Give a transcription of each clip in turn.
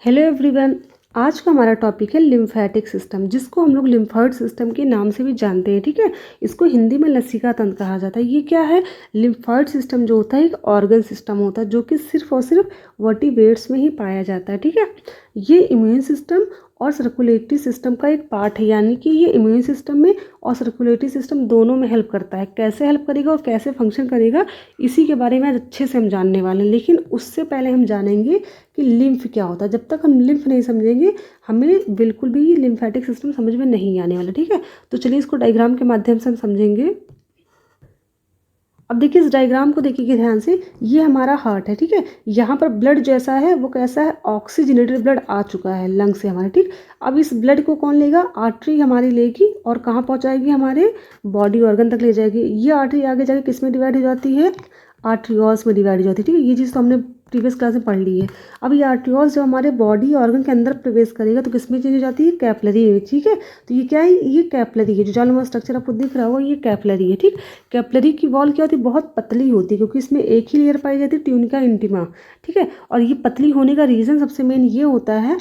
Hello everyone. आज का हमारा टॉपिक है लिम्फेटिक सिस्टम, जिसको हम लोग लिम्फॉइड सिस्टम के नाम से भी जानते हैं। ठीक है, इसको हिंदी में लसिका तंत्र कहा जाता है। ये क्या है? लिम्फॉइड सिस्टम जो होता है एक ऑर्गन सिस्टम होता है जो कि सिर्फ और सिर्फ वर्टिब्रेट्स में ही पाया जाता है। ठीक है, ये इम्यून सिस्टम और सर्कुलेटरी सिस्टम का एक पार्ट है, यानी कि ये इम्यून सिस्टम में और सर्कुलेटरी सिस्टम दोनों में हेल्प करता है। कैसे हेल्प करेगा और कैसे फंक्शन करेगा, इसी के बारे में आज अच्छे से हम जानने वाले हैं। लेकिन उससे पहले हम जानेंगे कि लिम्फ क्या होता है। जब तक हम लिम्फ नहीं समझेंगे हमें बिल्कुल भी लिम्फेटिक सिस्टम समझ में नहीं आने वाला। ठीक है, तो चलिए इसको डायग्राम के माध्यम से हम समझेंगे। अब देखिए इस डायग्राम को देखिए ध्यान से, ये हमारा हार्ट है। ठीक है, यहाँ पर ब्लड जैसा है वो कैसा है? ऑक्सीजनेटेड ब्लड आ चुका है लंग से हमारे। ठीक, अब इस ब्लड को कौन लेगा? आर्टरी हमारी लेगी और कहाँ पहुँचाएगी? हमारे बॉडी ऑर्गन तक ले जाएगी। ये आर्टरी आगे जाके किस में डिवाइड हो जाती है? आर्ट्रियोल्स में डिवाइड हो जाती है। ठीक है, ये चीज़ तो हमने प्रीवियस क्लास में पढ़ ली है। अब ये आर्ट्रियोल्स जब हमारे बॉडी ऑर्गन के अंदर प्रवेश करेगा तो किस में चेंज हो जाती है? कैपिलरी में। ठीक है, तो ये क्या है? ये कैपिलरी है। जो जाल स्ट्रक्चर आपको दिख रहा होगा ये कैपिलरी है। ठीक, कैपिलरी की वॉल क्या होती है? बहुत पतली होती है, क्योंकि इसमें एक ही लेयर पाई जाती है, ट्यूनिका इंटीमा। ठीक है, और ये पतली होने का रीज़न सबसे मेन ये होता है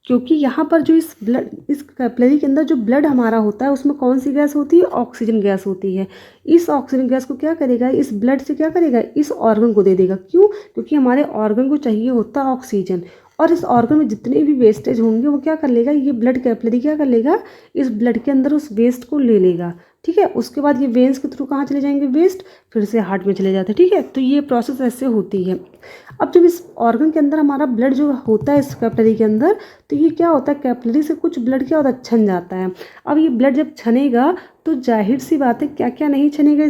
क्योंकि यहाँ पर जो इस कैपिलरी के अंदर जो ब्लड हमारा होता है उसमें कौन सी गैस होती है? ऑक्सीजन गैस होती है। इस ऑक्सीजन गैस को क्या करेगा? इस ब्लड से क्या करेगा? इस ऑर्गन को दे देगा। क्यों? क्योंकि हमारे ऑर्गन को चाहिए होता है ऑक्सीजन, और इस ऑर्गन में जितने भी वेस्टेज होंगे वो क्या कर लेगा? ये ब्लड कैपिलरी क्या कर लेगा? इस ब्लड के अंदर उस वेस्ट को ले लेगा। ठीक है, उसके बाद ये वेन्स के थ्रू कहाँ चले जाएंगे? वेस्ट फिर से हार्ट में चले जाते हैं। ठीक है, तो ये प्रोसेस ऐसे होती है। अब जब इस ऑर्गन के अंदर हमारा ब्लड जो होता है इस कैपिलरी के अंदर, तो ये क्या होता है? कैपिलरी से कुछ ब्लड क्या होता है? छन जाता है। अब ये ब्लड जब छनेगा तो जाहिर सी बात है क्या क्या नहीं छनेगा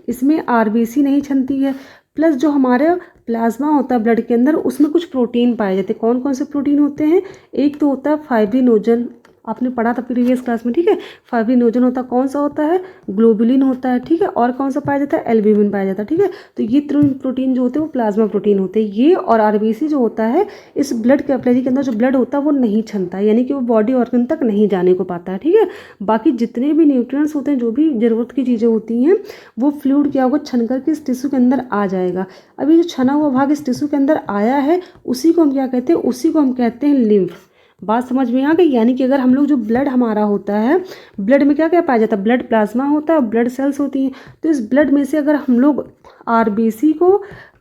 इसमें आरबीसी नहीं छनती है, प्लस जो हमारे प्लाज्मा होता है ब्लड के अंदर उसमें कुछ प्रोटीन पाए जाते हैं। कौन कौन से प्रोटीन होते हैं? एक तो होता है फाइब्रिनोजन, आपने पढ़ा था प्रीवियस क्लास में। ठीक है, फाइब्रिनोजन होता है, कौन सा होता है? ग्लोबुलिन होता है। ठीक है, और कौन सा पाया जाता है? एल्ब्यूमिन पाया जाता है। ठीक है, तो ये तीनों प्रोटीन जो होते हैं वो प्लाज्मा प्रोटीन होते हैं। ये और आरबीसी जो होता है इस ब्लड कैपिलरी के अंदर जो ब्लड होता है वो नहीं छनता है, यानी कि वो बॉडी ऑर्गन तक नहीं जाने को पाता है। ठीक है, बाकी जितने भी न्यूट्रिएंट्स होते हैं, जो भी ज़रूरत की चीज़ें होती हैं, वो फ्लूइड क्या होगा? छन करके इस टिश्यू के अंदर आ जाएगा। अभी जो छना हुआ भाग इस टिश्यू के अंदर आया है उसी को हम क्या कहते हैं? उसी को हम कहते हैं लिम्फ। बात समझ में आ गई? यानी कि अगर हम लोग जो ब्लड हमारा होता है, ब्लड में क्या क्या पाया जाता है? ब्लड प्लाज्मा होता है, ब्लड सेल्स होती हैं। तो इस ब्लड में से अगर हम लोग आरबीसी को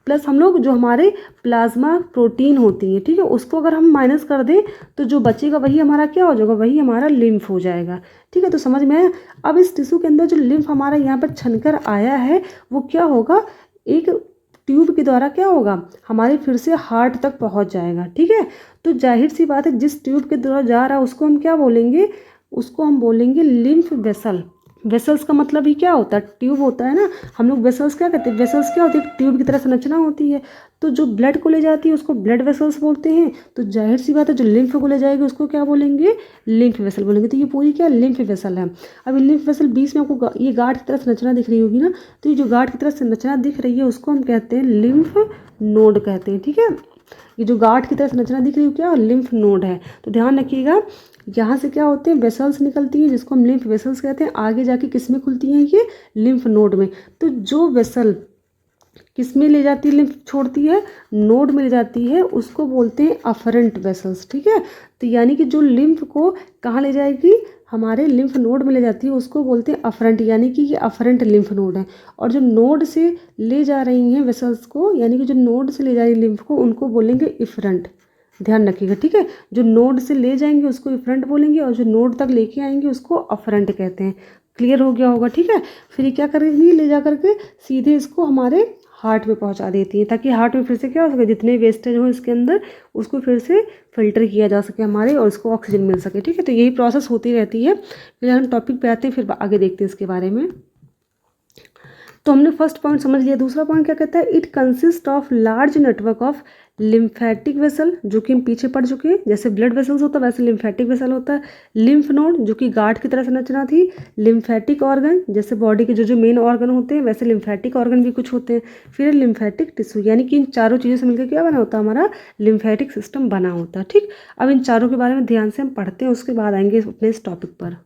प्लस हम लोग जो हमारे प्लाज्मा प्रोटीन होती है, ठीक है, उसको अगर हम माइनस कर दें तो जो बचेगा वही हमारा क्या हो जाएगा? वही हमारा लिम्फ हो जाएगा। ठीक है, तो समझ में आया? अब इस टिश्यू के अंदर जो लिम्फ हमारा यहाँ पर छनकर आया है वो क्या होगा? एक ट्यूब के द्वारा क्या होगा? हमारे फिर से हार्ट तक पहुंच जाएगा। ठीक है, तो जाहिर सी बात है जिस ट्यूब के द्वारा जा रहा है उसको हम क्या बोलेंगे? उसको हम बोलेंगे लिम्फ वेसल। वेसल्स का मतलब ही क्या होता है? ट्यूब होता है ना। हम लोग वेसल्स क्या कहते हैं? वेसल्स क्या होती है? ट्यूब की तरह संरचना होती है। तो जो ब्लड को ले जाती है उसको ब्लड वेसल्स बोलते हैं। तो जाहिर सी बात है जो लिम्फ को ले जाएगी उसको क्या बोलेंगे? लिम्फ वेसल बोलेंगे। तो ये पूरी क्या लिम्फ वेसल है। अब ये लिम्फ वेसल बीच में आपको ये गार्ड की तरह संरचना दिख रही होगी ना, तो ये जो गार्ड की तरह संरचना दिख रही है उसको हम कहते हैं लिम्फ नोड कहते हैं। ठीक है, ये जो गार्ड की तरह संरचना दिख रही है क्या? लिम्फ नोड है। तो ध्यान रखिएगा, यहाँ से क्या होते हैं? वेसल्स निकलती हैं जिसको हम लिम्फ वेसल्स कहते हैं। आगे जाके किस में खुलती हैं? ये लिम्फ नोड में। तो जो वेसल किस में ले जाती है? लिम्फ छोड़ती है, नोड में ले जाती है, उसको बोलते हैं अफरेंट वेसल्स। ठीक है, तो यानी कि जो लिम्फ को कहाँ ले जाएगी? हमारे लिम्फ नोड में ले जाती है, उसको बोलते हैं अफरेंट, यानी कि ये अफरेंट लिम्फ नोड है। और जो नोड से ले जा रही हैं वेसल्स को, यानी कि जो नोड से ले जा रही है लिम्फ को, उनको बोलेंगे इफरेंट। ध्यान रखिएगा। ठीक है, जो नोड से ले जाएंगे उसको इफरेंट बोलेंगे और जो नोड तक लेके आएंगे उसको अफरेंट कहते हैं। क्लियर हो गया होगा? ठीक है, फिर ये क्या करेंगी? ले जा करके सीधे इसको हमारे हार्ट में पहुंचा देती है, ताकि हार्ट में फिर से क्या हो सके? जितने वेस्टेज हो इसके अंदर उसको फिर से फिल्टर किया जा सके हमारे, और इसको ऑक्सीजन मिल सके। ठीक है, तो यही प्रोसेस होती रहती है। फिर हम टॉपिक पे आते हैं, फिर आगे देखते हैं इसके बारे में। तो हमने फर्स्ट पॉइंट समझ लिया। दूसरा पॉइंट क्या कहता है? It consist of large network of lymphatic vessel, जो कि हम पीछे पढ़ चुके हैं। जैसे ब्लड वेसल्स होता है वैसे लिम्फेटिक वेसल होता है। लिम्फ नोड जो कि गार्ड की तरह संरचना थी। लिम्फेटिक ऑर्गन, जैसे बॉडी के जो मेन ऑर्गन होते हैं वैसे लिम्फेटिक ऑर्गन भी कुछ होते हैं। फिर लिम्फेटिक टिश्यू, यानी कि इन चारों चीज़ों से मिलकर क्या बना होता है? हमारा लिम्फेटिक सिस्टम बना होता है। ठीक, अब इन चारों के बारे में ध्यान से हम पढ़ते हैं, उसके बाद आएंगे अपने इस टॉपिक पर।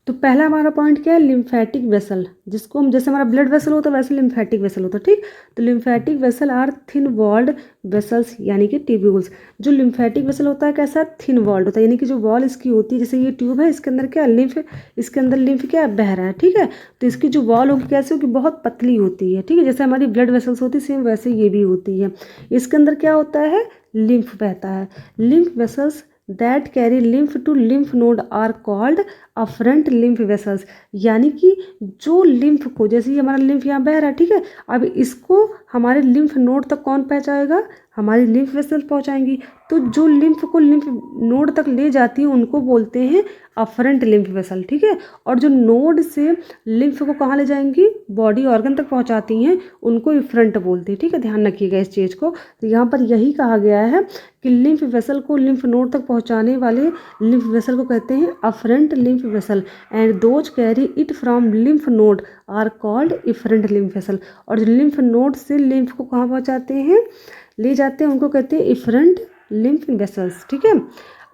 तो पहला हमारा पॉइंट क्या है, लिम्फेटिक वेसल, जिसको हम जैसे हमारा ब्लड वेसल होता है वैसे लिम्फेटिक वेसल होता है, ठीक। तो lymphatic vessel are thin walled vessels यानी कि ट्यूब्यूल्स। जो लिम्फेटिक वेसल होता है कैसा, थिन वॉल्ड होता है, यानी कि जो वॉल इसकी होती है, जैसे ये ट्यूब है इसके अंदर क्या लिम्फ, इसके अंदर लिम्फ क्या बह रहा है, ठीक है। तो इसकी जो वॉल होगी कैसे होगी, बहुत पतली होती है, ठीक है। जैसे हमारी ब्लड वेसल्स होती है सेम वैसे ये भी होती है। इसके अंदर क्या होता है, लिम्फ बहता है। Lymph vessels that carry lymph to lymph node are called afferent lymph vessels, यानी कि जो लिम्फ को, जैसे ये हमारा लिम्फ यहाँ बह रहा है, ठीक है, अब इसको हमारे लिम्फ नोड तक कौन पहुँचाएगा, हमारी लिम्फ वेसल पहुँचाएंगी। तो जो लिम्फ को लिम्फ नोड तक ले जाती है उनको बोलते हैं अफरेंट लिम्फ वेसल, ठीक है। और जो नोड से लिम्फ को कहाँ ले जाएंगी, बॉडी ऑर्गन तक पहुँचाती हैं, उनको इफरेंट बोलते हैं, ठीक है। ध्यान रखिएगा इस चीज़ को। तो यहाँ पर यही कहा गया है कि लिम्फ वेसल को लिम्फ नोड तक पहुँचाने वाले लिम्फ वेसल को कहते हैं afferent lymph vessel, and those carry it from lymph node are called efferent lymph vessel. और जो लिम्फ नोड से लिम्फ को कहाँ पहुँचाते हैं, ले जाते हैं, उनको कहते हैं इफरेंट लिम्फ वेसल्स, ठीक है।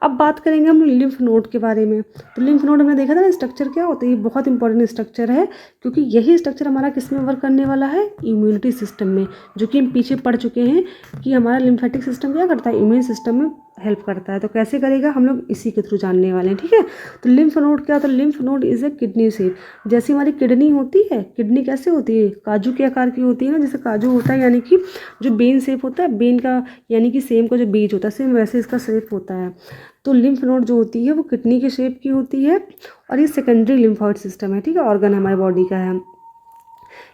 अब बात करेंगे हम लिम्फ नोड के बारे में। तो लिम्फ नोड हमने देखा था ना स्ट्रक्चर क्या होता है, ये बहुत इंपॉर्टेंट स्ट्रक्चर है, क्योंकि यही स्ट्रक्चर हमारा किस में वर्क करने वाला है, इम्यूनिटी सिस्टम में, जो कि हम पीछे पढ़ चुके हैं कि हमारा लिम्फेटिक सिस्टम क्या करता है, इम्यून सिस्टम में हेल्प करता है। तो कैसे करेगा हम लोग इसी के थ्रू जानने वाले हैं, ठीक है। तो लिम्फ नोड क्या होता है, lymph node is a kidney shape. जैसे हमारी किडनी होती है, किडनी कैसे होती है, काजू के आकार की होती है ना, जैसे काजू होता है, यानी कि जो बेन शेप होता है, बेन का यानी कि सेम का जो बीज होता है सेम वैसे इसका शेप होता है। तो लिम्फ नोड जो होती है वो किडनी के शेप की होती है, और ये सेकेंडरी लिम्फॉइड सिस्टम है, ठीक है, ऑर्गन हमारी बॉडी का है।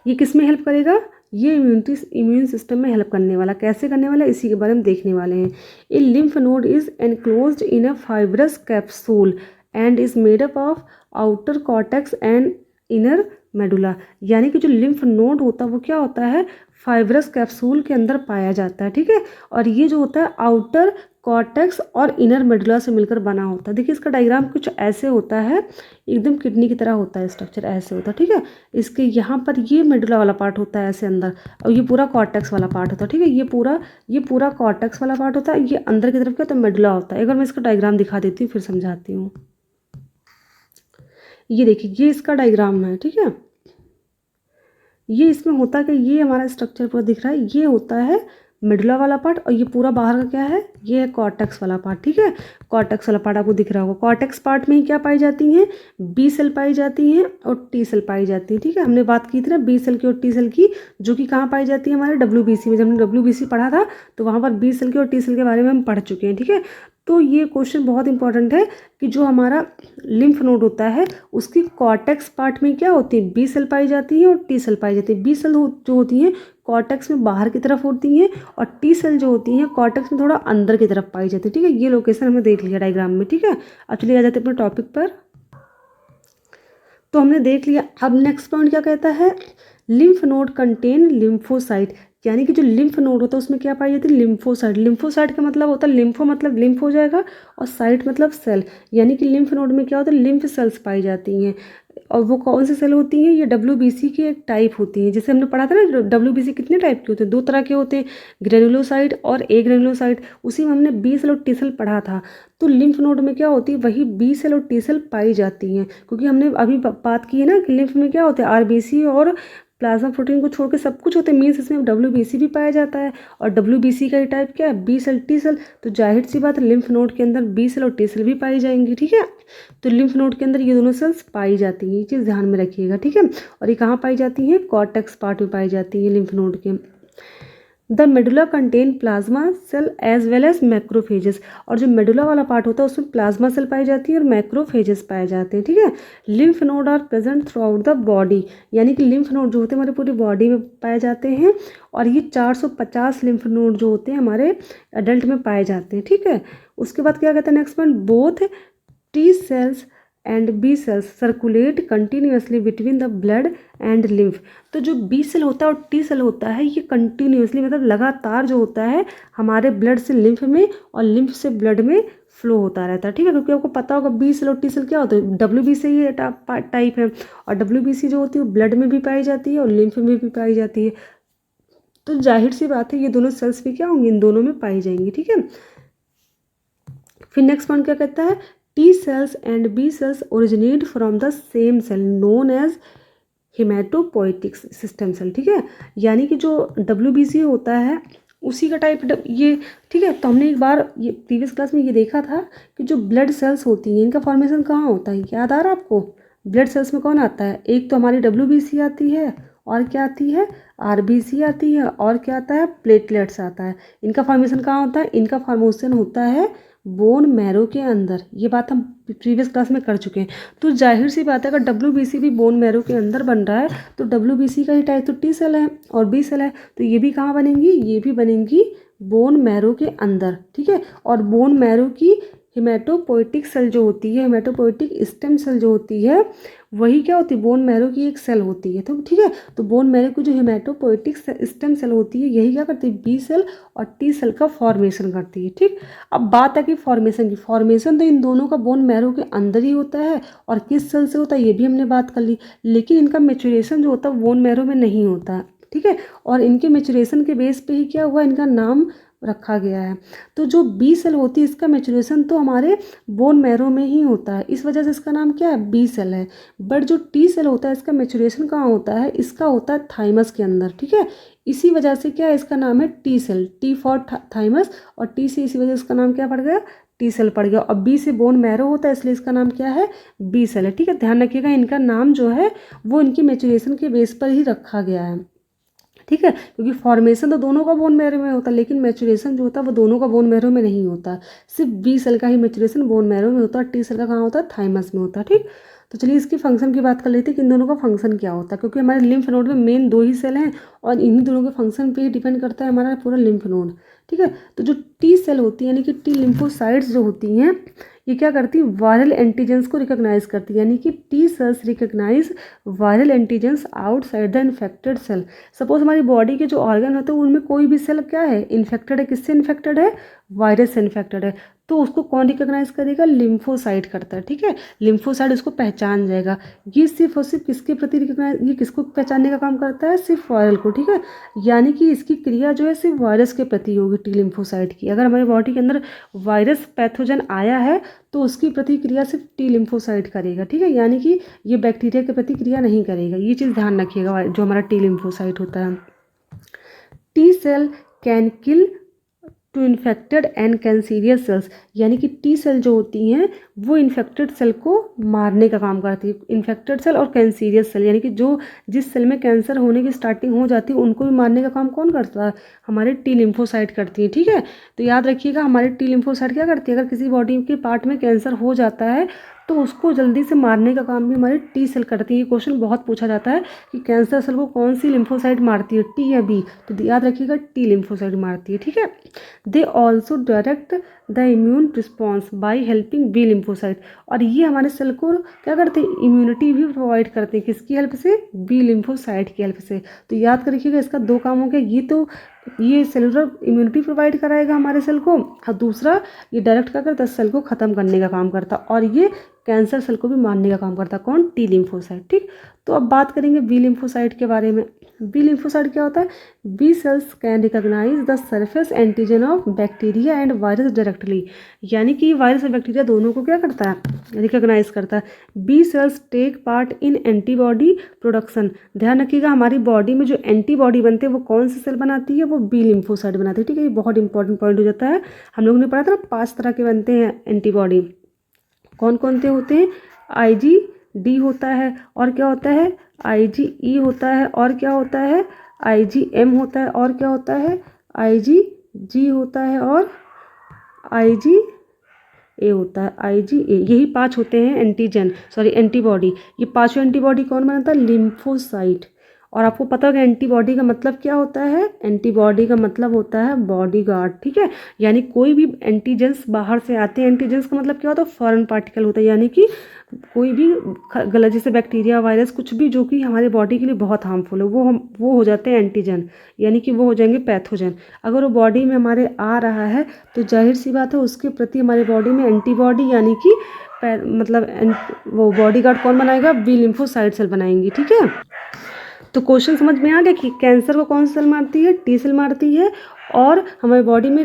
ये किस में हेल्प करेगा, ये इम्यून सिस्टम में हेल्प करने वाला। कैसे करने वाला, इसी के बारे में देखने वाले हैं। A lymph node is enclosed in a fibrous capsule and is made up of outer cortex and inner medulla. यानी कि जो लिम्फ नोड होता है वो क्या होता है, फाइब्रस कैप्सूल के अंदर पाया जाता है, ठीक है। और ये जो होता है आउटर कॉर्टेक्स और इनर मेडुला से मिलकर बना होता है। देखिए इसका डायग्राम कुछ ऐसे होता है, एकदम किडनी की तरह होता है, स्ट्रक्चर ऐसे होता है, ठीक है। इसके यहाँ पर ये मेडुला वाला पार्ट होता है ऐसे अंदर, और ये पूरा कॉर्टेक्स वाला पार्ट होता है, ठीक है। ये पूरा कॉर्टेक्स वाला पार्ट होता है, ये अंदर की तरफ क्या तो मेडुला होता है। एक बार मैं इसका डायग्राम दिखा देती हूँ फिर समझाती हूँ। ये देखिए ये इसका डायग्राम है, ठीक है। ये इसमें होता कि ये हमारा स्ट्रक्चर पूरा दिख रहा है, ये होता है मिडला वाला पार्ट, और ये पूरा बाहर का क्या है, ये है कॉर्टेक्स वाला पार्ट, ठीक है। कॉर्टेक्स वाला पार्ट आपको दिख रहा होगा। कॉर्टेक्स पार्ट में ही क्या पाई जाती हैं, बी सेल पाई जाती हैं और टी सेल पाई जाती है, ठीक है। हमने बात की थी ना बी सेल की और टी सेल की, जो कि कहाँ पाई जाती है, हमारे WBC में। जब हमने WBC पढ़ा था तो वहाँ पर बी सेल के और टी सेल के बारे में हम पढ़ चुके हैं, ठीक है। तो ये क्वेश्चन बहुत इंपॉर्टेंट है कि जो हमारा लिम्फ नोड होता है उसकी कॉर्टेक्स पार्ट में क्या होती है, बी सेल पाई जाती है और टी सेल पाई जाती है। बी सेल जो होती हैं कॉर्टेक्स में बाहर की तरफ होती हैं, और टी सेल जो होती हैं कॉर्टेक्स में थोड़ा अंदर की तरफ पाई जाती है, ठीक है। ये लोकेशन हमने देख लिया डायग्राम में, ठीक है। अब चलिए आ जाते हैं अपने टॉपिक पर। तो हमने देख लिया, अब नेक्स्ट पॉइंट क्या कहता है, लिम्फ नोड कंटेन लिम्फोसाइट, यानी कि जो लिम्फ नोड होता है उसमें क्या पाई जाती है, लिम्फोसाइट। लिम्फोसाइट का मतलब होता है लिम्फो मतलब लिम्फ हो जाएगा, और साइट मतलब सेल, यानी कि लिम्फ नोड में क्या होता है, लिम्फ सेल्स पाई जाती हैं। और वो कौन सी सेल होती हैं, ये WBC की एक टाइप होती है। जैसे हमने पढ़ा था ना WBC कितने टाइप के होते हैं, 2 तरह के होते हैं, ग्रेनुलोसाइट और ए ग्रेनुलोसाइट। उसी में हमने बी सेल और टी सेल पढ़ा था। तो लिम्फ नोड में क्या होती है, वही बी सेल और टी सेल पाई जाती हैं, क्योंकि हमने अभी बात की है ना कि लिम्फ में क्या होता है, RBC और प्लाज्मा प्रोटीन को छोड़ के सब कुछ होते हैं, मीन्स इसमें WBC भी पाया जाता है। और WBC का ही टाइप क्या है, बी सेल टी सेल। तो जाहिर सी बात है लिम्फ नोड के अंदर बी सेल और टी सेल भी पाई जाएंगी, ठीक है। तो लिम्फ नोड के अंदर ये दोनों सेल्स पाई जाती हैं, ये चीज़ ध्यान में रखिएगा, ठीक है। और ये कहाँ पाई जाती हैं, कॉर्टेक्स पार्ट में पाई जाती हैं लिम्फ नोड के। The medulla contain plasma cell as well as macrophages, और जो मेडुला वाला पार्ट होता है उसमें प्लाज्मा सेल पाई जाती है और मैक्रोफेजेस पाए जाते हैं, ठीक है। Lymph node are present throughout the body, यानी कि लिम्फ नोड जो होते हैं हमारे पूरी बॉडी में पाए जाते हैं, और ये 450 लिम्फ नोड जो होते हैं हमारे एडल्ट में पाए जाते हैं, ठीक है। उसके बाद क्या कहते हैं next point, both T cells and B cells circulate continuously between the blood and lymph. तो जो बी सेल होता है और टी सेल होता है ये कंटिन्यूसली मतलब लगातार जो होता है हमारे ब्लड से लिम्फ में और लिम्फ से ब्लड में फ्लो होता रहता है, ठीक है। क्योंकि आपको पता होगा बी सेल और टी सेल क्या होता है, WBC ये टाइप है, और WBC जो होती है वो ब्लड में भी पाई जाती है और लिम्फ में भी पाई जाती है। तो जाहिर सी बात है ये दोनों सेल्स भी क्या होंगी, इन दोनों में पाई जाएंगी, ठीक है। फिर नेक्स्ट पॉइंट क्या कहता है, T cells and B cells originate from the same cell known as haematopoietic system cell, ठीक है। यानी कि जो WBC होता है उसी का टाइप ये, ठीक है। तो हमने एक बार ये प्रीवियस क्लास में ये देखा था कि जो ब्लड सेल्स होती हैं इनका फॉर्मेशन कहाँ होता है, याद आ रहा है आपको? ब्लड सेल्स में कौन आता है? एक तो हमारी WBC आती है, और क्या आती है? RBC आती है, और क्या आता है? प्लेटलेट्स आता है। इनका फॉर्मेशन कहाँ होता है? इनका फॉर्मेशन होता है बोन मैरो के अंदर। ये बात हम प्रीवियस क्लास में कर चुके हैं। तो जाहिर सी बात है अगर WBC भी बोन मैरो के अंदर बन रहा है तो WBC का ही टाइप तो T सेल है और B सेल है, तो ये भी कहाँ बनेंगी? ये भी बनेंगी बोन मैरो के अंदर, ठीक है। और बोन मैरो की हेमाटोपोइटिक सेल जो होती है, हेमाटोपोइटिक स्टेम सेल जो होती है, वही क्या होती है? बोन मैरो की एक सेल होती है। तो ठीक है, तो बोन मैरो की जो हेमाटोपोइटिक स्टेम सेल होती है यही क्या करती है? B सेल और T सेल का फॉर्मेशन करती है, ठीक। अब बात है कि फॉर्मेशन की, फॉर्मेशन तो इन दोनों का बोन मैरो के अंदर ही होता है, और किस सेल से होता है ये भी हमने बात कर ली, लेकिन इनका मेचुरेशन जो होता है बोन मैरो में नहीं होता है, ठीक है। और इनके मेचुरेशन के बेस पे ही क्या हुआ? इनका नाम रखा गया है। तो जो B सेल होती है इसका मेचुरेशन तो हमारे बोन मैरो में ही होता है, इस वजह से इसका नाम क्या है? B सेल है। बट जो T सेल होता है इसका मेचुरेशन कहाँ होता है? इसका होता है थाइमस के अंदर, ठीक है। इसी वजह से क्या है? इसका नाम है T cell, T for thymus, और T से इसी वजह से इसका नाम क्या पड़ गया? T सेल पड़ गया। और B से बोन मैरो होता है इसलिए इसका नाम क्या है? B सेल है, ठीक है। ध्यान रखिएगा इनका नाम जो है वो इनकी मेचुरेशन के बेस पर ही रखा गया है, ठीक है। क्योंकि फॉर्मेशन तो दोनों का बोन मैरो में होता है, लेकिन मैचुरेशन जो होता है वो दोनों का बोन मैरो में नहीं होता, सिर्फ B सेल का ही मैचुरेशन बोन मैरो में होता है, T सेल का कहाँ होता है? थाइमस में होता है, ठीक। तो चलिए इसकी फंक्शन की बात कर लेते हैं कि इन दोनों का फंक्शन क्या होता है, क्योंकि हमारे लिम्फ नोड में मेन 2 ही सेल हैं और इन्हीं दोनों के फंक्शन पे ही डिपेंड करता है हमारा पूरा लिम्फ नोड, ठीक है। तो जो T सेल होती है यानी कि T लिम्फोसाइट्स जो होती हैं ये क्या करती है? वायरल एंटीजेंस को रिकॉग्नाइज करती है, यानी कि T cells recognise viral antigens outside the infected cell. Suppose हमारी बॉडी के जो ऑर्गन होते हैं उनमें कोई भी सेल क्या है? इन्फेक्टेड है। किससे इन्फेक्टेड है? वायरस से इन्फेक्टेड है। तो उसको कौन रिकॉग्नाइज करेगा? लिम्फोसाइट करता है, ठीक है। लिम्फोसाइट उसको पहचान जाएगा। ये सिर्फ और सिर्फ किसके प्रति रिकॉग्नाइज, ये किसको पहचानने का काम करता है? सिर्फ वायरल को, ठीक है। यानी कि इसकी क्रिया जो है सिर्फ वायरस के प्रति होगी T लिम्फोसाइट की। अगर हमारी बॉडी के अंदर वायरस पैथोजन आया है तो उसकी प्रतिक्रिया सिर्फ T लिम्फोसाइट करेगा, ठीक है। यानी कि ये बैक्टीरिया की प्रतिक्रिया नहीं करेगा, ये चीज़ ध्यान रखिएगा जो हमारा T लिम्फोसाइट होता है। T cell can kill to infected and cancerous cells, यानी कि T सेल जो होती हैं वो इन्फेक्टेड सेल को मारने का काम करती है। इन्फेक्टेड सेल और कैंसीरियस सेल यानी कि जो जिस सेल में कैंसर होने की स्टार्टिंग हो जाती है उनको भी मारने का काम कौन करता है? हमारे T लिम्फोसाइट करती है, ठीक है। तो याद रखिएगा हमारे T लिम्फोसाइट क्या करती है? अगर किसी बॉडी के पार्ट में कैंसर हो जाता है तो उसको जल्दी से मारने का काम भी हमारे T सेल करती है। ये क्वेश्चन बहुत पूछा जाता है कि कैंसर सेल को कौन सी लिम्फोसाइट मारती है, T या B? तो याद रखिएगा T लिम्फोसाइट मारती है, ठीक है। They also direct the immune response by helping B lymphocyte, और ये हमारे सेल को क्या करते हैं? इम्यूनिटी भी प्रोवाइड करते हैं। किसकी हेल्प से? B लिम्फोसाइट की हेल्प से। तो याद रखिएगा इसका 2 काम हो गया, ये तो ये सेलुलर इम्यूनिटी प्रोवाइड कराएगा हमारे सेल को, और दूसरा ये डायरेक्ट क्या करता है? सेल को ख़त्म करने का काम करता है, और ये कैंसर सेल को भी मारने का काम करता है। कौन? T लिम्फोसाइट, ठीक। तो अब बात करेंगे B लिम्फोसाइट के बारे में। B लिम्फोसाइट क्या होता है? B cells can recognise the surface antigen of bacteria and virus directly, यानी कि वायरस और बैक्टीरिया दोनों को क्या करता है? रिकॉग्नाइज करता है। B cells take part in antibody production, ध्यान रखिएगा हमारी बॉडी में जो एंटीबॉडी बनते हैं वो कौन सी सेल बनाती है? वो B लिम्फोसाइट बनाती है, ठीक है। ये बहुत इंपॉर्टेंट पॉइंट हो जाता है। हम लोगों ने पढ़ा था ना 5 तरह के बनते हैं एंटीबॉडी, कौन कौन से होते हैं? IgD होता है, और क्या होता है? IgE होता है, और क्या होता है? IgM होता है, और क्या होता है? IgG होता है, और IgA होता है, IgA। यही 5 होते हैं एंटीबॉडी। ये 5 एंटीबॉडी कौन बनाता है? लिम्फोसाइट। और आपको पता होगा एंटीबॉडी का मतलब क्या होता है? एंटीबॉडी का मतलब होता है बॉडीगार्ड, ठीक है। यानी कोई भी एंटीजेंस बाहर से आते हैं, एंटीजेंस का मतलब क्या होता है? फॉरेन पार्टिकल होता है, यानी कि कोई भी गलत जैसे बैक्टीरिया, वायरस, कुछ भी जो कि हमारे बॉडी के लिए बहुत हार्मफुल है वो हो जाते हैं एंटीजन, यानी कि वो हो जाएंगे पैथोजन। अगर वो बॉडी में हमारे आ रहा है तो जाहिर सी बात है उसके प्रति हमारी बॉडी में एंटीबॉडी यानी कि मतलब वो बॉडीगार्ड कौन बनाएगा? B लिम्फोसाइट सेल बनाएंगी, ठीक है। तो क्वेश्चन समझ में आ गया कि कैंसर को कौन सी सेल मारती है, टी सेल मारती है, और हमारे बॉडी में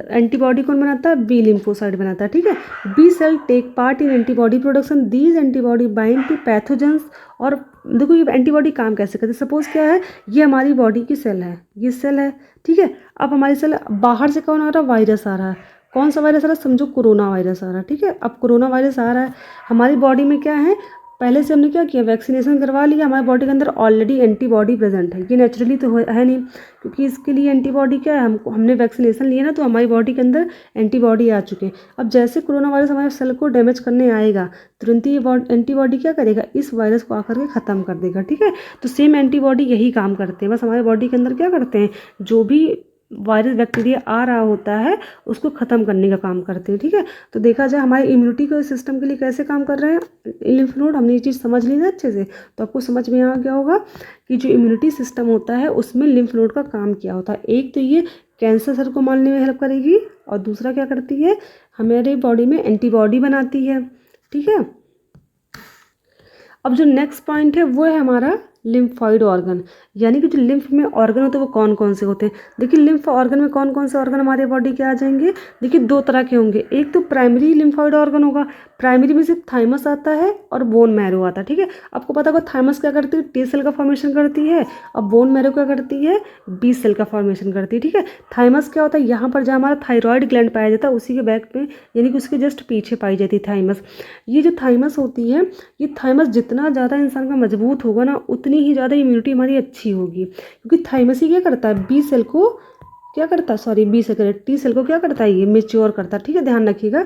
एंटीबॉडी कौन बनाता है, बी लिम्फोसाइट बनाता है। ठीक है, B cell take part in antibody production, these antibody bind to pathogens. और देखो ये एंटीबॉडी काम कैसे करती है, सपोज क्या है, ये हमारी बॉडी की सेल है, ये सेल है। ठीक है, अब हमारी सेल बाहर से कौन आ रहा है, वायरस आ रहा है। कौन सा वायरस आ रहा है, समझो कोरोना वायरस आ रहा है। ठीक है, अब कोरोना वायरस आ रहा है, हमारी बॉडी में क्या है, पहले से हमने क्या किया, वैक्सीनेशन करवा लिया, हमारे बॉडी के अंदर ऑलरेडी एंटीबॉडी प्रेजेंट है। ये नेचुरली तो है नहीं, क्योंकि इसके लिए एंटीबॉडी क्या है, हमने वैक्सीनेशन लिया ना, तो हमारी बॉडी के अंदर एंटीबॉडी आ चुके हैं। अब जैसे कोरोना वायरस हमारे सेल को डैमेज करने आएगा, तुरंत ही ये एंटीबॉडी क्या करेगा, इस वायरस को आकर के ख़त्म कर देगा। ठीक है, तो सेम एंटीबॉडी यही काम करते हैं, बस हमारे बॉडी के अंदर क्या करते हैं, जो भी वायरस बैक्टीरिया आ रहा होता है उसको ख़त्म करने का काम करते हैं। ठीक है, तो देखा जाए हमारे इम्यूनिटी के सिस्टम के लिए कैसे काम कर रहे हैं लिम्फ नोड, हमने ये चीज़ समझ ली ना अच्छे से, तो आपको समझ में आ गया होगा कि जो इम्यूनिटी सिस्टम होता है उसमें लिम्फ नोड का काम क्या होता है। एक तो ये कैंसर सेल को मारने में हेल्प करेगी, और दूसरा क्या करती है, हमारे बॉडी में एंटीबॉडी बनाती है। ठीक है, अब जो नेक्स्ट पॉइंट है वो है हमारा लिम्फॉइड ऑर्गन, यानी कि जो लिम्फ में ऑर्गन होते हैं वो कौन कौन से होते हैं। देखिए लिम्फ ऑर्गन में कौन कौन से ऑर्गन हमारे बॉडी के आ जाएंगे, देखिए दो तरह के होंगे। एक तो प्राइमरी लिम्फॉइड ऑर्गन होगा, प्राइमरी में सिर्फ थाइमस आता है और बोन मैरो आता है। ठीक है, आपको पता होगा थाइमस क्या करती है, टी सेल का फॉर्मेशन करती है, और बोन मैरो क्या करती है, बी सेल का फॉर्मेशन करती है। ठीक है, थाइमस क्या होता है, यहाँ पर जहाँ हमारा थायराइड ग्लैंड पाया जाता है उसी के बैक पे, यानी कि उसके जस्ट पीछे पाई जाती है थाइमस। ये जो थाइमस होती है, ये थाइमस जितना ज़्यादा इंसान का मजबूत होगा ना, उतनी ही ज़्यादा इम्यूनिटी हमारी अच्छी होगी, क्योंकि थाइमस ही क्या करता है, बी सेल को क्या करता है, sorry B cell, T cell को क्या करता है, ये मेच्योर करता है। ठीक है, ध्यान रखिएगा,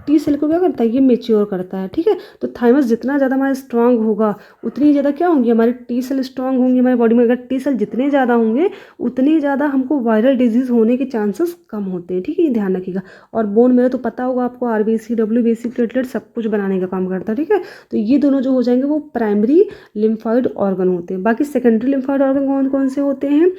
टी सेल को क्या करता है, ये मेच्योर करता है। ठीक है, तो थाइमस जितना ज़्यादा हमारा स्ट्रांग होगा उतनी ज़्यादा क्या होंगी, हमारी टी सेल स्ट्रांग होंगी हमारी बॉडी में। अगर टी सेल जितने ज़्यादा होंगे उतने ज़्यादा हमको वायरल डिजीज़ होने के चांसेस कम होते हैं। ठीक है, ये ध्यान रखिएगा। और बोन मैरो तो पता होगा आपको, आरबीसी, डब्ल्यूबीसी, प्लेटलेट सब कुछ बनाने का काम करता है। ठीक है, तो ये दोनों जो हो जाएंगे वो प्राइमरी लिम्फॉइड ऑर्गन होते हैं। बाकी सेकेंडरी लिम्फॉइड ऑर्गन कौन कौन से होते हैं,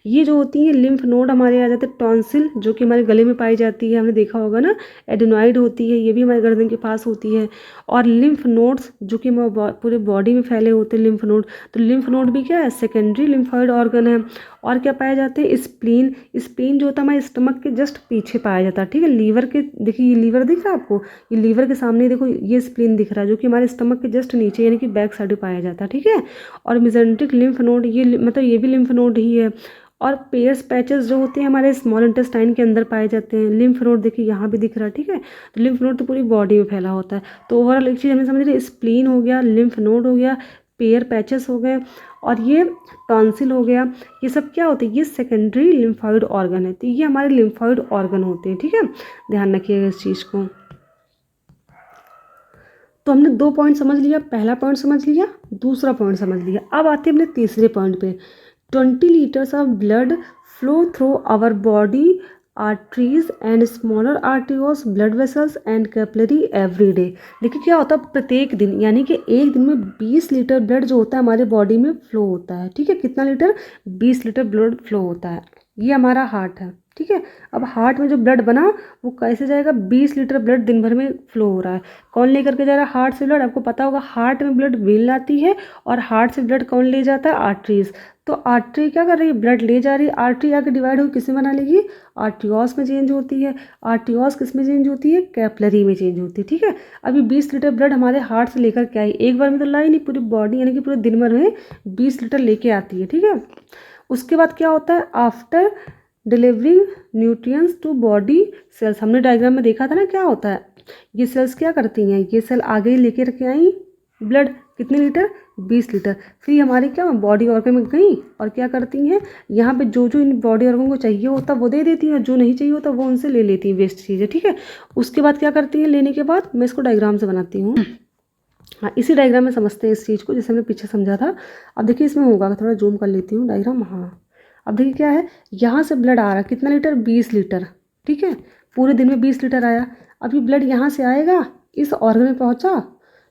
ये जो होती हैं लिम्फ नोड हमारे आ जाते हैं। टॉन्सिल जो कि हमारे गले में पाई जाती है, हमने देखा होगा ना, एडेनॉइड होती है, ये भी हमारे गर्दन के पास होती है। और लिम्फ नोड्स जो कि पूरे बॉडी में फैले होते हैं लिम्फ नोड, तो लिम्फ नोड भी क्या है, सेकेंडरी लिम्फॉइड ऑर्गन है। और क्या पाए जाते हैं, स्प्लीन, स्प्लीन जो होता है हमारे स्टमक के जस्ट पीछे पाया जाता है। ठीक है, लीवर के, देखिए ये लीवर दिख रहा है आपको, ये लीवर के सामने देखो ये स्प्लीन दिख रहा है, जो कि हमारे स्टमक के जस्ट नीचे यानी कि बैक साइड में पाया जाता है। ठीक है, और मेसेंट्रिक लिम्फ नोड, ये मतलब ये भी लिम्फ नोड ही है। और पेयर्स पैचेस जो होते हैं हमारे स्मॉल इंटेस्टाइन के अंदर पाए जाते हैं। लिम्फ नोड देखिए यहाँ भी दिख रहा है। ठीक है, तो लिम्फ नोड तो पूरी बॉडी में फैला होता है। तो ओवरऑल एक चीज़ हमें समझ रही, स्प्लीन हो गया, लिम्फ नोड हो गया, पेयर पैचेस हो गए, और ये टॉन्सिल हो गया, ये सब क्या होते हैं, ये सेकेंडरी लिम्फॉइड ऑर्गन है। तो ये हमारे लिम्फॉइड ऑर्गन होते हैं। ठीक है, ध्यान रखिएगा इस चीज़ को। तो हमने दो पॉइंट समझ लिया, पहला पॉइंट समझ लिया, दूसरा पॉइंट समझ लिया। अब आते हैं अपने तीसरे पॉइंट पे। 20 litres of blood flow through our body arteries and smaller arterioles, blood vessels and capillary every day. देखिए क्या होता है, प्रत्येक दिन, यानी कि एक दिन में 20 लीटर ब्लड जो होता है हमारे बॉडी में फ्लो होता है। ठीक है, कितना लीटर, 20 लीटर ब्लड फ्लो होता है। ये हमारा हार्ट है। ठीक है, अब हार्ट में जो ब्लड बना वो कैसे जाएगा, 20 लीटर ब्लड दिन भर में फ्लो हो रहा है। कौन लेकर के जा रहा है, हार्ट से ब्लड। आपको पता होगा हार्ट में ब्लड वेन लाती है, और हार्ट से ब्लड कौन ले जाता है, आर्टरीज। तो आर्टरी क्या कर रही है, ब्लड ले जा रही है। आर्टरी आके डिवाइड होकर किसमें बना लेगी, आर्टियोस में चेंज होती है। आर्टियोस किस में चेंज होती है, कैपिलरी में चेंज होती है। ठीक है, अभी 20 लीटर ब्लड हमारे हार्ट से लेकर के आई, एक बार में तो लाई नहीं, पूरी बॉडी यानी कि पूरे दिन भर में 20 लीटर लेके आती है। ठीक है, उसके बाद क्या होता है, after delivering nutrients to body cells, हमने डायग्राम में देखा था ना क्या होता है, ये सेल्स क्या करती हैं, ये सेल आगे लेके रखे आई ब्लड, कितने लीटर, 20 लीटर। फिर हमारी क्या बॉडी ऑर्गन में गई और क्या करती हैं, यहाँ पे जो जो इन बॉडी ऑर्गन को चाहिए होता वो दे देती हैं, जो नहीं चाहिए होता वो उनसे ले लेती हैं वेस्ट चीज़ें। ठीक है, उसके बाद क्या करती हैं, लेने के बाद मैं इसको डायग्राम से बनाती हूँ। हाँ, इसी डायग्राम में समझते हैं इस चीज़ को, जैसे हमने पीछे समझा था। अब देखिए इसमें होगा, थोड़ा जूम कर लेती हूँ डायग्राम। हाँ, अब देखिए क्या है, यहाँ से ब्लड आ रहा है, कितना लीटर, 20 लीटर। ठीक है, पूरे दिन में 20 लीटर आया। अब ये ब्लड यहाँ से आएगा, इस ऑर्गन में पहुँचा।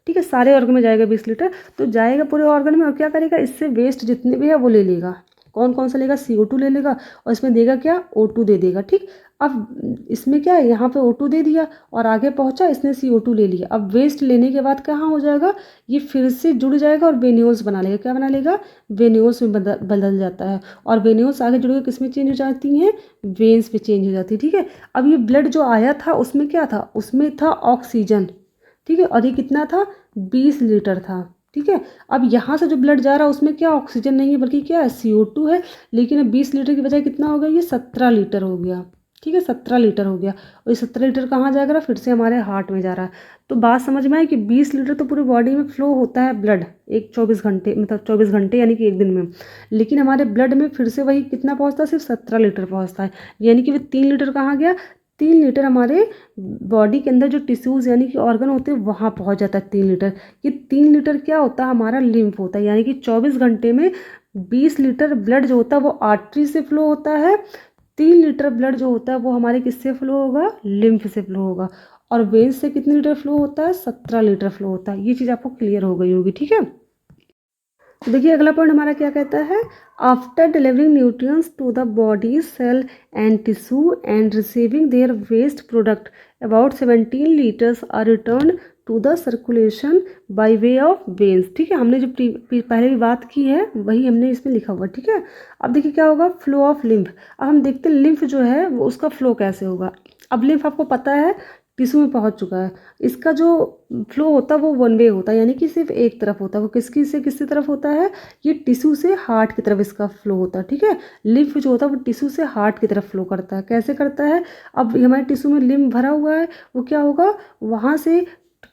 ठीक है, सारे ऑर्गन में जाएगा 20 लीटर, तो जाएगा पूरे ऑर्गन में, और क्या करेगा, इससे वेस्ट जितने भी है वो ले लेगा। कौन कौन सा लेगा, CO2 ले लेगा और इसमें देगा क्या, O2 दे देगा। ठीक, अब इसमें क्या है, यहाँ पे O2 दे दिया और आगे पहुँचा इसने CO2 ले लिया। अब वेस्ट लेने के बाद कहाँ हो जाएगा, ये फिर से जुड़ जाएगा और वेन्यूल्स बना लेगा। क्या बना लेगा, वेन्यूल्स में बदल जाता है और वेन्यूल्स आगे जुड़ के किस में चेंज हो जाती हैं, वेन्स में चेंज हो जाती है। ठीक है, अब ये ब्लड जो आया था उसमें क्या था, उसमें था ऑक्सीजन। ठीक है, और ये कितना था, 20 लीटर था। ठीक है, अब यहाँ से जो ब्लड जा रहा है उसमें क्या ऑक्सीजन नहीं है बल्कि क्या है, CO2 है। लेकिन अब 20 लीटर की बजाय कितना हो गया, ये 17 लीटर हो गया। ठीक है, 17 लीटर हो गया और ये 17 लीटर कहाँ जाएगा, फिर से हमारे हार्ट में जा रहा है। तो बात समझ में आई कि 20 लीटर तो पूरी बॉडी में फ्लो होता है ब्लड एक 24 घंटे, मतलब 24 घंटे यानी कि एक दिन में। लेकिन हमारे ब्लड में फिर से वही कितना पहुँचता है, सिर्फ 17 लीटर पहुँचता है। यानी कि वो 3 लीटर कहाँ गया, 3 लीटर हमारे बॉडी के अंदर जो टिश्यूज़ यानी कि ऑर्गन होते हैं वहाँ पहुँच जाता है 3 लीटर। ये 3 लीटर क्या होता है, हमारा लिम्फ होता है। यानी कि 24 घंटे में 20 लीटर ब्लड जो होता है वो आर्टरी से फ्लो होता है, 3 लीटर ब्लड जो होता है वो हमारे किससे फ्लो होगा, लिम्फ से फ्लो होगा। और वेन से कितने लीटर फ्लो होता है, 17 लीटर फ्लो होता है। ये चीज़ आपको क्लियर हो गई होगी। ठीक है, तो देखिए अगला पॉइंट हमारा क्या कहता है, after delivering nutrients to the body cell and tissue and receiving their waste product about 17 litres are return to the circulation by way of veins. ठीक है, हमने जो पहले भी बात की है वही हमने इसमें लिखा हुआ। ठीक है, अब देखिए क्या होगा, फ्लो ऑफ लिम्फ। अब हम देखते हैं लिम्फ जो है वो उसका फ्लो कैसे होगा। अब लिम्फ आपको पता है टिश्यू में पहुंच चुका है, इसका जो फ्लो होता है वो वन वे होता है, यानी कि सिर्फ एक तरफ होता है। वो किसकी से किसकी तरफ होता है, ये टिश्यू से हार्ट की तरफ इसका फ्लो होता है। ठीक है, लिम्फ जो होता है वो टिश्यू से हार्ट की तरफ फ्लो करता है। कैसे करता है, अब हमारे टिश्यू में लिम्फ भरा हुआ है, वो क्या होगा, वहाँ से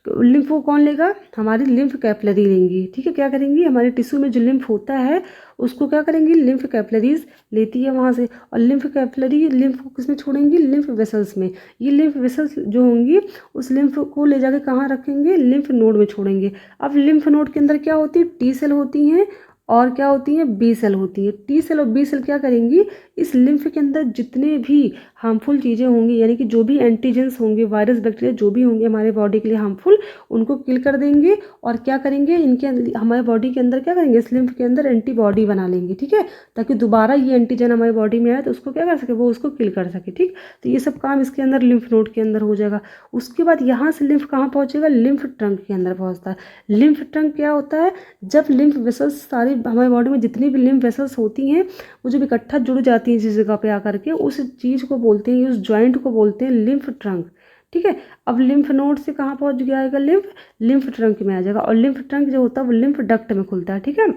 लिम्फ को कौन लेगा, हमारी लिम्फ कैपिलरी लेंगी। ठीक है, क्या करेंगी, हमारे टिश्यू में जो लिम्फ होता है उसको क्या करेंगी, लिम्फ कैपिलरीज लेती है वहाँ से। और लिम्फ कैपिलरी लिम्फ को किस में छोड़ेंगी, लिम्फ वेसल्स में। ये लिम्फ वेसल्स जो होंगी उस लिम्फ को ले जाके कहाँ रखेंगे, लिम्फ नोड में छोड़ेंगे। अब लिम्फ नोड के अंदर क्या होती है, T सेल होती हैं और क्या होती है, B सेल होती है। T सेल और B सेल क्या करेंगी, इस लिम्फ के अंदर जितने भी हार्मफुल चीज़ें होंगी, यानी कि जो भी एंटीजेंस होंगे, वायरस बैक्टीरिया जो भी होंगे हमारे बॉडी के लिए हार्मफुल, उनको किल कर देंगे। और क्या करेंगे, इनके हमारे बॉडी के अंदर क्या करेंगे, इस लिम्फ के अंदर एंटीबॉडी बना लेंगे। ठीक है, ताकि दोबारा ये एंटीजन हमारे बॉडी में आए तो उसको क्या कर सके, वो उसको किल कर सके। ठीक, तो ये सब काम इसके अंदर लिम्फ नोड के अंदर हो जाएगा। उसके बाद यहाँ से लिम्फ कहाँ पहुँचेगा, लिम्फ ट्रंक के अंदर पहुँचता है। लिम्फ ट्रंक क्या होता है, जब लिम्फ वेसल्स सारी हमारे बॉडी में जितनी भी लिम्फ वेसल्स होती हैं वो जब इकट्ठा जुड़ जाती हैं जिस जगह पे आकर के, उस चीज़ को बोलते हैं, उस जॉइंट को बोलते हैं लिम्फ ट्रंक। ठीक है, अब लिम्फ नोड से कहाँ पहुँच जाएगा, लिम्फ ट्रंक में आ जाएगा। और लिम्फ ट्रंक जो होता है वो लिम्फ डक्ट में खुलता है। ठीक है,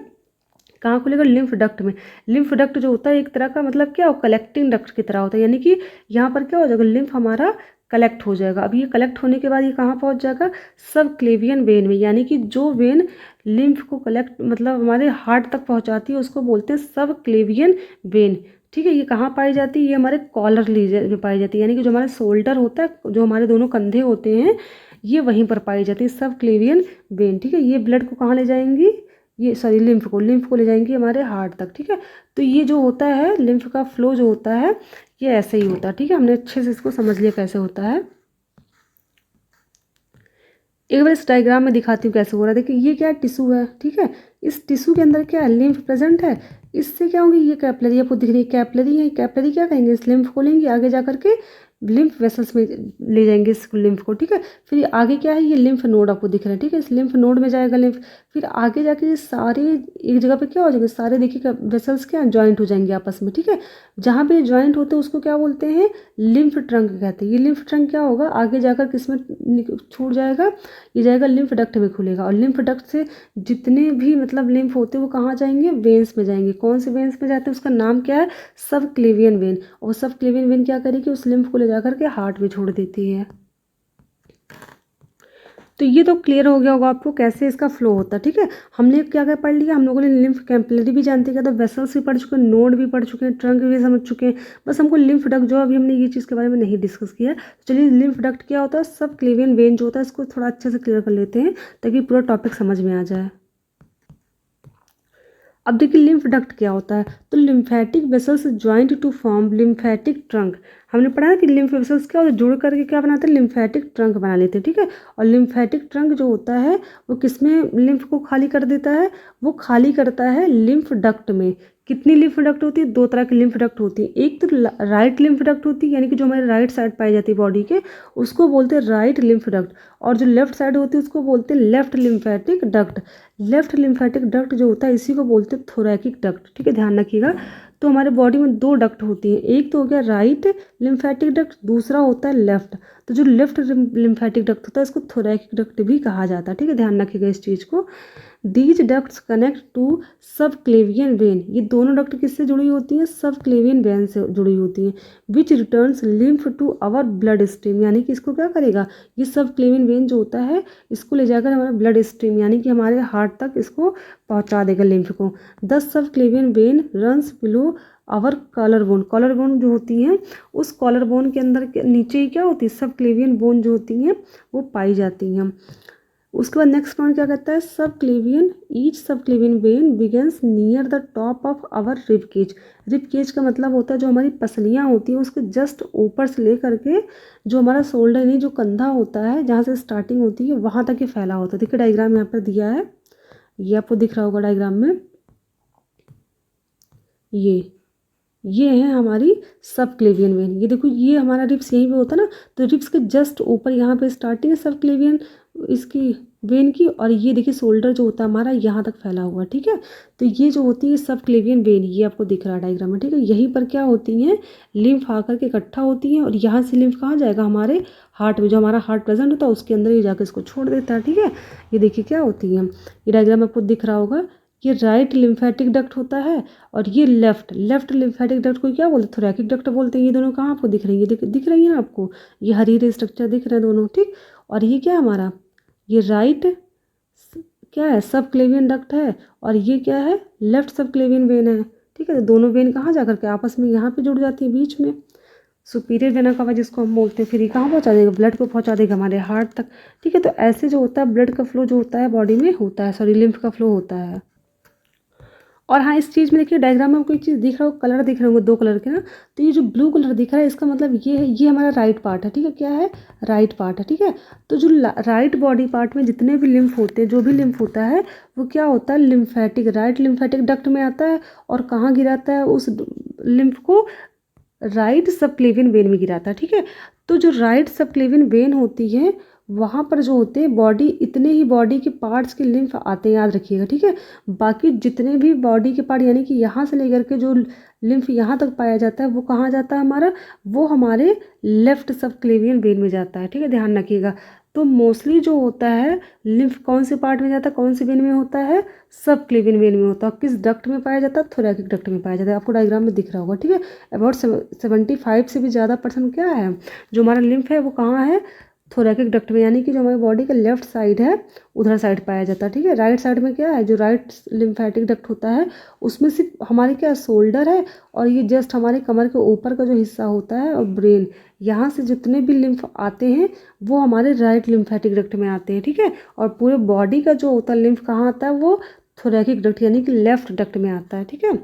कहाँ खुलेगा, लिम्फ डक्ट में। लिम्फ डक्ट जो होता है एक तरह का मतलब क्या हो, कलेक्टिंग डक्ट की तरह होता है। यानी कि यहाँ पर क्या हो जाएगा, लिम्फ हमारा कलेक्ट हो जाएगा। अब ये कलेक्ट होने के बाद ये कहाँ पहुँच जाएगा, सब क्लेवियन वेन में। यानी कि जो वेन लिम्फ को कलेक्ट मतलब हमारे हार्ट तक पहुँचाती है उसको बोलते हैं सब क्लेवियन वेन। ठीक है, ये कहाँ पाई जाती है, ये हमारे कॉलर लीजन में पाई जाती है। यानी कि जो हमारा शोल्डर होता है, जो हमारे दोनों कंधे होते हैं, ये वहीं पर पाई जाती है, सब क्लेवियन वेन। ठीक है, ये ब्लड को कहाँ ले जाएंगी, ये सॉरी लिम्फ को ले जाएंगे हमारे हार्ट तक। ठीक है, तो ये जो होता है लिम्फ का फ्लो जो होता है ये ऐसे ही होता है। ठीक है, हमने अच्छे से इसको समझ लिया कैसे होता है। एक बार इस डायग्राम में दिखाती हूँ कैसे हो रहा है। देखिए ये क्या टिश्यू है, ठीक है, इस टिश्यू के अंदर क्या है, लिम्फ प्रेजेंट है। इससे क्या होंगी, ये कैपिलरी आपको दिख रही है, कैपिलरी है। कैपिलरी क्या कहेंगे, इस लिम्फ को लेंगे आगे जा करके लिम्फ वेसल्स में ले जाएंगे इस लिम्फ को। ठीक है, फिर आगे क्या है, ये लिम्फ नोड आपको दिख रहा है। ठीक है, इस लिम्फ नोड में जाएगा लिम्फ, फिर आगे जाके ये सारे एक जगह पे क्या हो जाएंगे, सारे देखिए वेसल्स क्या ज्वाइंट हो जाएंगे आपस में। ठीक है, जहाँ पे ज्वाइंट होते हैं उसको क्या बोलते हैं, लिम्फ ट्रंक कहते हैं। ये लिम्फ ट्रंक क्या होगा, आगे जाकर किस में छूट जाएगा, ये जाएगा लिम्फ डक्ट में खुलेगा। और लिम्फ डक्ट से जितने भी मतलब लिम्फ होते हैं वो कहाँ जाएंगे, वेन्स में जाएंगे। कौन से वेन्स में जाते हैं, उसका नाम क्या है, सब क्लेवियन वेन। और सब क्लेवियन वेन क्या करेगी, उस लिम्फ को ले जाकर के हार्ट में छोड़ देती है। तो ये तो क्लियर हो गया होगा आपको कैसे इसका फ्लो होता है। ठीक है, हमने क्या क्या पढ़ लिया, हम लोगों ने लिम्फ कैपिलरी भी जानते हैं, तो वेसल्स भी पढ़ चुके हैं, नोड भी पढ़ चुके हैं, ट्रंक भी समझ चुके हैं। बस हमको लिम्फ डक्ट जो अभी हमने ये चीज़ के बारे में नहीं डिस्कस किया। तो चलिए लिम्फ डक्ट क्या होता है, सब क्लेवियन वेन जो होता है इसको थोड़ा अच्छे से क्लियर कर लेते हैं ताकि पूरा टॉपिक समझ में आ जाए। अब देखिए लिम्फ डक्ट क्या होता है, तो lymphatic vessels joint to form lymphatic trunk. हमने पढ़ा है कि लिम्फ वेसल्स क्या होता है, जुड़ करके क्या बनाते हैं, लिम्फेटिक ट्रंक बना लेते हैं। ठीक है, और लिम्फेटिक ट्रंक जो होता है वो किसमें लिम्फ को खाली कर देता है, वो खाली करता है लिम्फ डक्ट में। कितनी लिम्फ डक्ट होती है? 2 तरह की लिम्फ डक्ट होती है। एक तो राइट लिम्फ डक्ट होती है, यानी कि जो हमारे राइट साइड पाई जाती है बॉडी के, उसको बोलते हैं राइट लिम्फ डक्ट। और जो लेफ्ट साइड होती है उसको बोलते हैं left lymphatic duct. Left lymphatic duct जो होता है इसी को बोलते हैं थोरैकिक डक्ट। ठीक है, ध्यान रखिएगा। तो हमारे बॉडी में 2 डक्ट होती हैं, एक तो हो गया राइट लिम्फेटिक डक्ट, दूसरा होता है लेफ्ट। तो जो लेफ्ट लिम्फेटिक डक्ट होता है इसको थोरैकिक डक्ट भी कहा जाता है। ठीक है, ध्यान रखिएगा इस चीज़ को। दीज डक्ट्स कनेक्ट टू सब क्लेवियन वेन। ये दोनों डक्ट किससे जुड़ी होती हैं? सब क्लेवियन वेन से जुड़ी होती हैं। Which returns lymph to our bloodstream, यानी कि इसको क्या करेगा? ये सब क्लेवियन वेन जो होता है इसको ले जाकर हमारा ब्लड स्ट्रीम यानी कि हमारे हार्ट तक इसको पहुंचा देगा लिम्फ को। The subclavian vein runs below our collar bone. Collar bone जो होती हैं उस कॉलर बोन के अंदर के नीचे ही क्या होती है? सब क्लेवियन बोन जो होती हैं वो पाई जाती हैं। उसके बाद नेक्स्ट पॉइंट क्या कहता है? सब क्लेवियन each subclavian vein begins near the top of our rib cage. Rib cage का मतलब होता है जो हमारी पसलियाँ होती हैं उसके जस्ट ऊपर से लेकर के जो हमारा शोल्डर यानी जो कंधा होता है जहाँ से स्टार्टिंग होती है वहाँ तक ये फैला होता है। देखिए डायग्राम यहाँ पर दिया है, ये आपको दिख रहा होगा डायग्राम में। ये है हमारी सब क्लेवियन वेन। ये देखो ये हमारा रिब्स यहीं पे होता है ना, तो रिब्स के जस्ट ऊपर यहाँ पे स्टार्टिंग है सब क्लेवियन इसकी वेन की, और ये देखिए शोल्डर जो होता है हमारा यहाँ तक फैला हुआ। ठीक है, तो ये जो होती है सब क्लेवियन वेन, ये आपको दिख रहा है डायग्राम में। ठीक है, यहीं पर क्या होती हैं? लिम्फ आकर के इकट्ठा होती हैं और यहाँ से लिम्फ कहाँ जाएगा? हमारे हार्ट में, जो हमारा हार्ट प्रेजेंट होता है उसके अंदर ही जाकर इसको छोड़ देता है। ठीक है, ये देखिए क्या होती है, ये डायग्राम आपको दिख रहा होगा। ये राइट लिम्फेटिक डक्ट होता है और ये लेफ्ट लिम्फेटिक डक्ट को क्या बोलते हैं? थोरैकिक डक्ट बोलते हैं। ये दोनों कहाँ आपको दिख रही है? दिख रही है ना आपको? ये हरी हरी स्ट्रक्चर दिख रहे हैं दोनों। ठीक, और ये क्या है हमारा? ये राइट क्या है? सब क्लेवियन डक्ट है, और ये क्या है? लेफ्ट सब क्लेवियन वेन है। ठीक है, तो दोनों वेन कहाँ जा करके आपस में यहाँ पे जुड़ जाती है बीच में। सुपीरियर वेना कवा जिसको हम बोलते हैं, फिर ये कहाँ पहुँचा देगा? ब्लड को पहुँचा देगा हमारे हार्ट तक। ठीक है, तो ऐसे जो होता है ब्लड का फ्लो जो होता है बॉडी में होता है, सॉरी लिम्फ का फ्लो होता है। और हाँ, इस चीज़ में देखिए डायग्राम में आपको एक चीज़ दिख रहा हो, कलर दिख रहे होंगे 2 कलर के ना, तो ये जो ब्लू कलर दिख रहा है इसका मतलब ये है, ये हमारा राइट पार्ट है। ठीक है, क्या है? राइट पार्ट है। ठीक है, तो जो राइट बॉडी पार्ट में जितने भी लिम्फ होते हैं, जो भी लिम्फ होता है वो क्या होता है? लिम्फेटिक, राइट लिम्फेटिक डक्ट में आता है और कहाँ गिराता है? उस लिम्फ को राइट सब क्लेवियन वेन में गिराता है। ठीक है, तो जो राइट सब क्लेवियन वेन होती है वहाँ पर जो होते हैं बॉडी, इतने ही बॉडी के पार्ट्स के लिम्फ आते हैं, याद रखिएगा। ठीक है, बाकी जितने भी बॉडी के पार्ट यानी कि यहाँ से लेकर के जो लिम्फ यहाँ तक पाया जाता है वो कहाँ जाता है हमारा? वो हमारे लेफ्ट सब क्लेवियन वेन में जाता है। ठीक है, ध्यान रखिएगा। तो मोस्टली जो होता है लिम्फ कौन से पार्ट में जाता है, कौन से वेन में होता है? सब क्लेवियन वेन में होता है। किस डक्ट में पाया जाता है? थोरैकिक डक्ट में पाया जाता है। आपको डायग्राम में दिख रहा होगा। ठीक है, अबाउट 75 से भी ज़्यादा % क्या है जो हमारा लिम्फ है वो कहाँ है? थोरैकिक डक्ट में, यानी कि जो हमारी बॉडी का लेफ्ट साइड है उधर साइड पाया जाता है। ठीक है, राइट साइड में क्या है? जो राइट लिम्फेटिक डक्ट होता है उसमें सिर्फ हमारे क्या शोल्डर है और ये जस्ट हमारे कमर के ऊपर का जो हिस्सा होता है और ब्रेन, यहाँ से जितने भी लिम्फ आते हैं वो हमारे राइट लिम्फेटिक डक्ट में आते हैं। ठीक है, और पूरे बॉडी का जो होता है लिम्फ कहाँ आता है? वो थोरैकिक डक्ट यानी कि लेफ्ट डक्ट में आता है। ठीक है,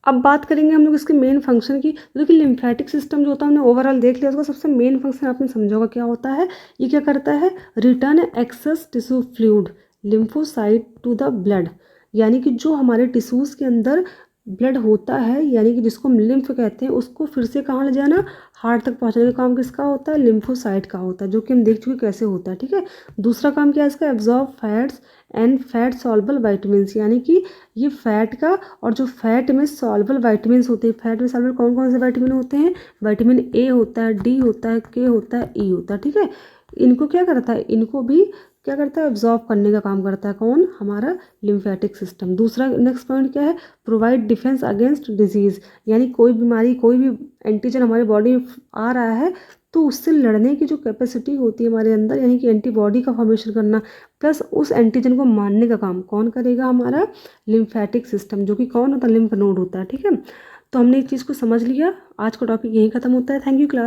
अब बात करेंगे हम लोग इसके मेन फंक्शन की। तो देखिए लिम्फेटिक सिस्टम जो होता है हमने ओवरऑल देख लिया, उसका सबसे मेन फंक्शन आपने समझा होगा क्या होता है। ये क्या करता है? Return excess tissue fluid lymphocyte to the blood, यानी कि जो हमारे टिश्यूज़ के अंदर ब्लड होता है यानी कि जिसको हम लिम्फ कहते हैं उसको फिर से कहाँ ले जाना? हार्ट तक पहुँचाने का काम किसका होता है? लिम्फोसाइट का होता है, जो कि हम देख चुके कैसे होता है। ठीक है, दूसरा काम क्या है इसका? Absorb fats and fat soluble vitamins, यानी कि ये फैट का और जो फैट में सॉल्युबल वाइटामिन्स होते हैं, फैट में सॉल्युबल कौन कौन से वाइटामिन होते हैं? विटामिन ए होता है, डी होता है, के होता है, ई होता है। ठीक है, इनको क्या करता है? इनको भी क्या करता है? एब्जॉर्ब करने का काम करता है कौन? हमारा लिम्फेटिक सिस्टम। दूसरा नेक्स्ट पॉइंट क्या है? प्रोवाइड डिफेंस अगेंस्ट डिजीज़, यानी कोई बीमारी, कोई भी एंटीजन हमारे बॉडी में आ रहा है तो उससे लड़ने की जो कैपेसिटी होती है हमारे अंदर, यानी कि एंटीबॉडी का फॉर्मेशन करना, प्लस उस एंटीजन को मारने का काम कौन करेगा? हमारा लिम्फेटिक सिस्टम, जो कि कौन होता है? लिम्फ नोड होता है। ठीक है, तो हमने इस चीज़ को समझ लिया। आज का टॉपिक यहीं ख़त्म होता है। Thank you class.